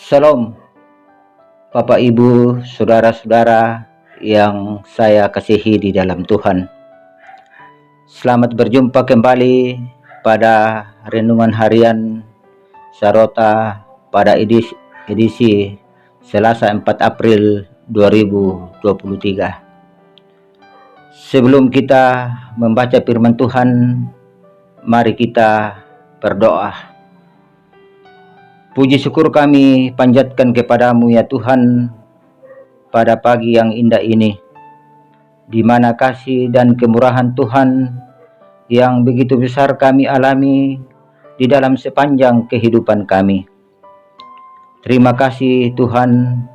Shalom, Bapak Ibu, saudara-saudara yang saya kasihi di dalam Tuhan. Selamat berjumpa kembali pada renungan harian Sarota pada edisi Selasa 4 April 2023. Sebelum kita membaca firman Tuhan, mari kita berdoa. Puji syukur kami panjatkan kepadamu ya Tuhan pada pagi yang indah ini, di mana kasih dan kemurahan Tuhan yang begitu besar kami alami di dalam sepanjang kehidupan kami. Terima kasih Tuhan,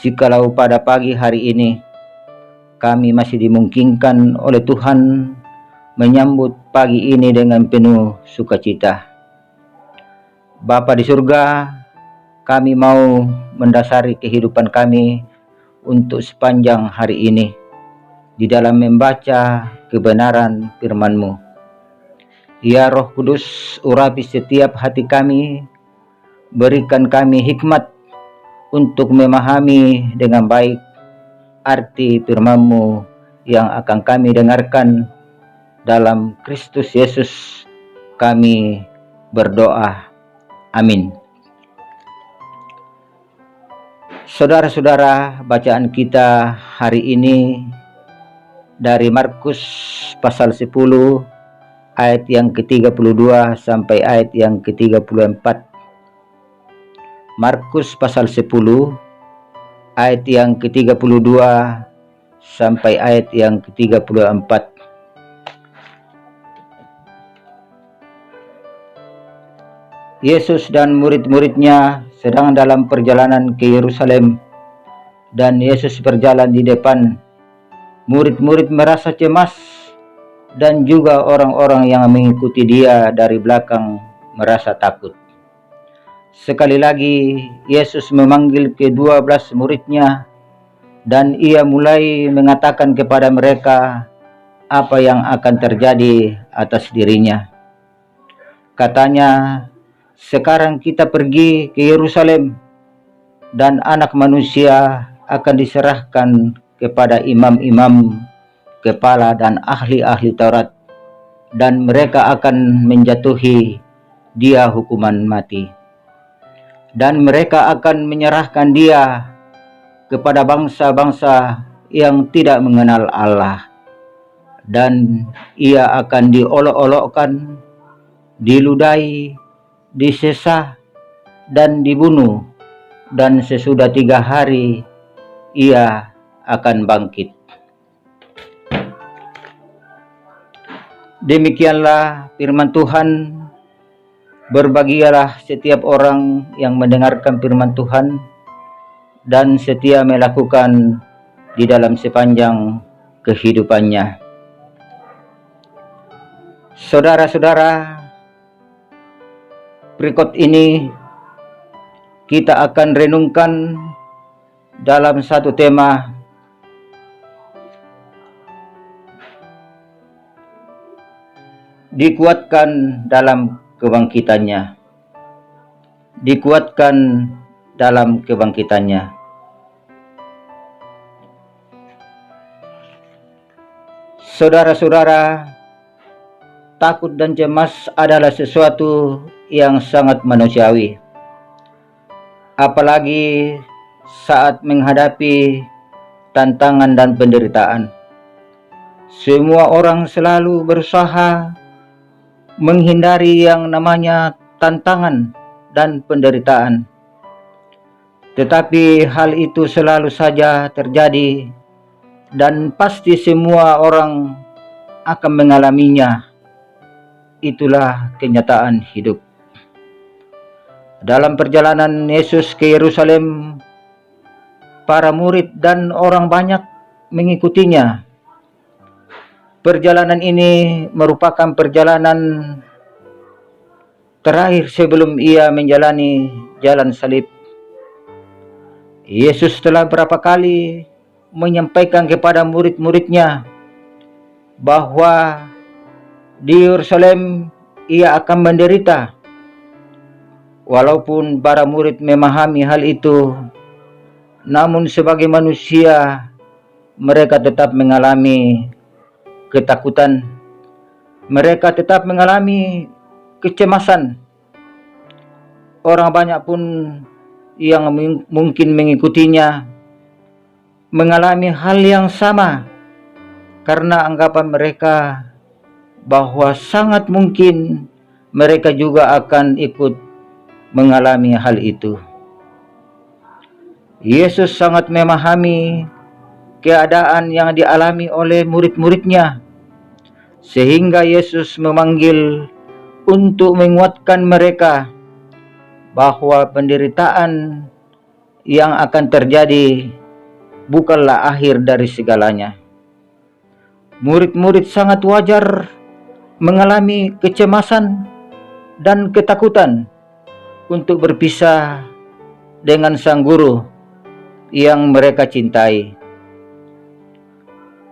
jikalau pada pagi hari ini kami masih dimungkinkan oleh Tuhan menyambut pagi ini dengan penuh sukacita. Bapa di surga, kami mau mendasari kehidupan kami untuk sepanjang hari ini di dalam membaca kebenaran firman-Mu. Ya Roh Kudus, urapi setiap hati kami, berikan kami hikmat untuk memahami dengan baik arti firman-Mu yang akan kami dengarkan. Dalam Kristus Yesus kami berdoa. Amin. Saudara-saudara, bacaan kita hari ini dari Markus pasal 10 ayat yang ke-32 sampai ayat yang ke-34. Markus pasal 10 ayat yang ke-32 sampai ayat yang ke-34. Yesus dan murid-muridnya sedang dalam perjalanan ke Yerusalem, dan Yesus berjalan di depan. Murid-murid merasa cemas, dan juga orang-orang yang mengikuti dia dari belakang merasa takut. Sekali lagi Yesus memanggil ke-12 muridnya, dan ia mulai mengatakan kepada mereka apa yang akan terjadi atas dirinya. Katanya, "Sekarang kita pergi ke Yerusalem, dan Anak Manusia akan diserahkan kepada imam-imam, kepala dan ahli-ahli Taurat, dan mereka akan menjatuhi dia hukuman mati. Dan mereka akan menyerahkan dia kepada bangsa-bangsa yang tidak mengenal Allah, dan ia akan diolok-olokkan, diludahi, disesah, dan dibunuh, dan sesudah 3 hari ia akan bangkit." Demikianlah firman Tuhan. Berbahagialah setiap orang yang mendengarkan firman Tuhan dan setia melakukan di dalam sepanjang kehidupannya. Saudara-saudara, berikut ini kita akan renungkan dalam satu tema, dikuatkan dalam kebangkitannya. Dikuatkan dalam kebangkitannya. Saudara-saudara, takut dan cemas adalah sesuatu yang sangat manusiawi, apalagi saat menghadapi tantangan dan penderitaan. Semua orang selalu berusaha menghindari yang namanya tantangan dan penderitaan, tetapi hal itu selalu saja terjadi, dan pasti semua orang akan mengalaminya. Itulah kenyataan hidup. Dalam perjalanan Yesus ke Yerusalem, para murid dan orang banyak mengikutinya. Perjalanan ini merupakan perjalanan terakhir sebelum ia menjalani jalan salib. Yesus telah berapa kali menyampaikan kepada murid-muridnya bahwa di Yerusalem ia akan menderita, Walaupun para murid memahami hal itu, namun sebagai manusia mereka tetap mengalami ketakutan. Mereka tetap mengalami kecemasan. Orang banyak pun yang mungkin mengikutinya mengalami hal yang sama, karena anggapan mereka bahwa sangat mungkin mereka juga akan ikut mengalami hal itu. Yesus sangat memahami keadaan yang dialami oleh murid-muridnya, sehingga Yesus memanggil untuk menguatkan mereka bahwa penderitaan yang akan terjadi bukanlah akhir dari segalanya. Murid-murid sangat wajar mengalami kecemasan dan ketakutan untuk berpisah dengan sang guru yang mereka cintai.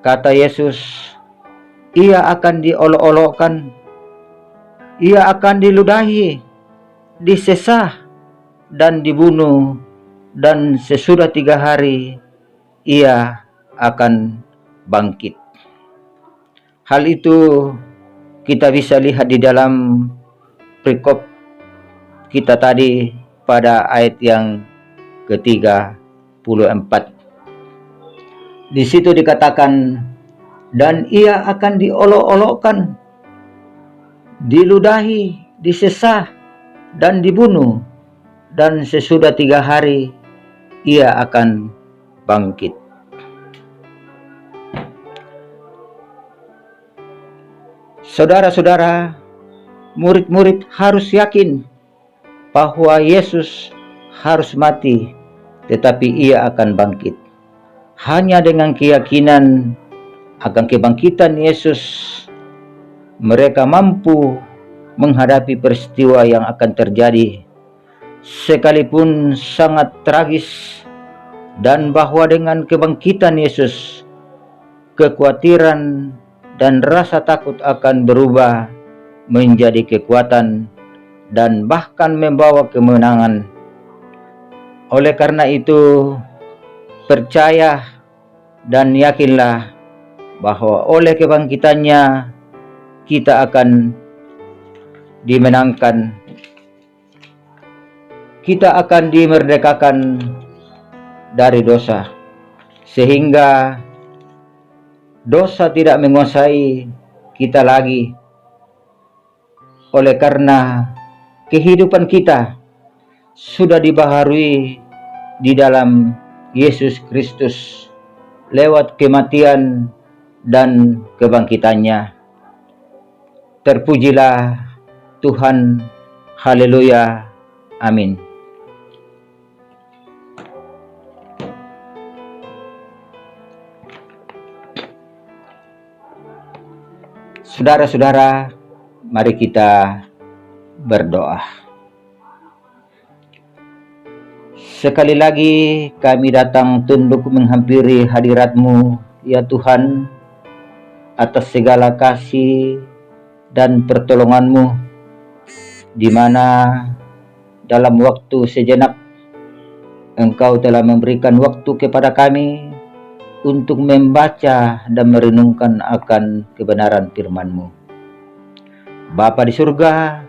Kata Yesus, ia akan diolok-olokkan, ia akan diludahi, disesah, dan dibunuh, dan sesudah 3 hari ia akan bangkit. Hal itu kita bisa lihat di dalam perikop kita tadi pada ayat yang ke-34. Di situ dikatakan, dan ia akan diolok-olokkan, diludahi, disesah, dan dibunuh, dan sesudah 3 hari ia akan bangkit. Saudara-saudara, murid-murid harus yakin bahwa Yesus harus mati, tetapi ia akan bangkit. Hanya dengan keyakinan akan kebangkitan Yesus, mereka mampu menghadapi peristiwa yang akan terjadi, sekalipun sangat tragis, dan bahwa dengan kebangkitan Yesus, kekhawatiran dan rasa takut akan berubah menjadi kekuatan dan bahkan membawa kemenangan. Oleh karena itu, percaya dan yakinlah bahwa oleh kebangkitannya kita akan dimenangkan, kita akan dimerdekakan dari dosa, sehingga dosa tidak menguasai kita lagi. Oleh karena kehidupan kita sudah dibaharui di dalam Yesus Kristus lewat kematian dan kebangkitannya. Terpujilah Tuhan. Haleluya. Amin. Saudara-saudara, mari kita berdoa. Sekali lagi kami datang tunduk menghampiri hadirat-Mu, ya Tuhan, atas segala kasih dan pertolongan-Mu, di mana dalam waktu sejenak Engkau telah memberikan waktu kepada kami untuk membaca dan merenungkan akan kebenaran firman-Mu. Bapa di surga,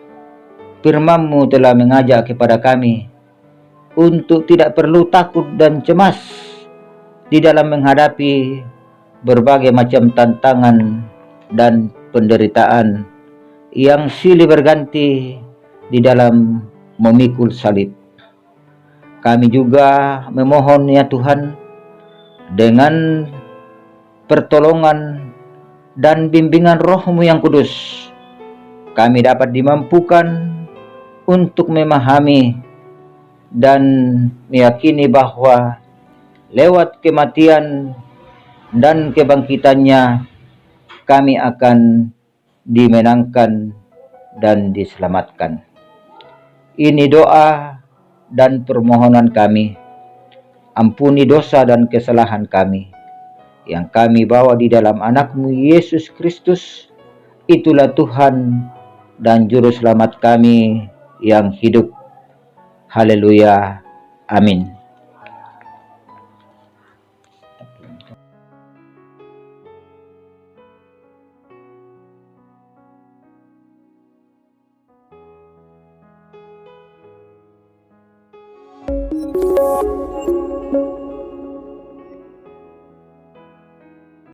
firman-Mu telah mengajak kepada kami untuk tidak perlu takut dan cemas di dalam menghadapi berbagai macam tantangan dan penderitaan yang silih berganti di dalam memikul salib. Kami juga memohon, ya Tuhan, dengan pertolongan dan bimbingan Roh-Mu yang kudus, kami dapat dimampukan untuk memahami dan meyakini bahwa lewat kematian dan kebangkitannya kami akan dimenangkan dan diselamatkan. Ini doa dan permohonan kami. Ampuni dosa dan kesalahan kami yang kami bawa di dalam anak-Mu Yesus Kristus. Itulah Tuhan dan Juru Selamat kami yang hidup Haleluya. Amin.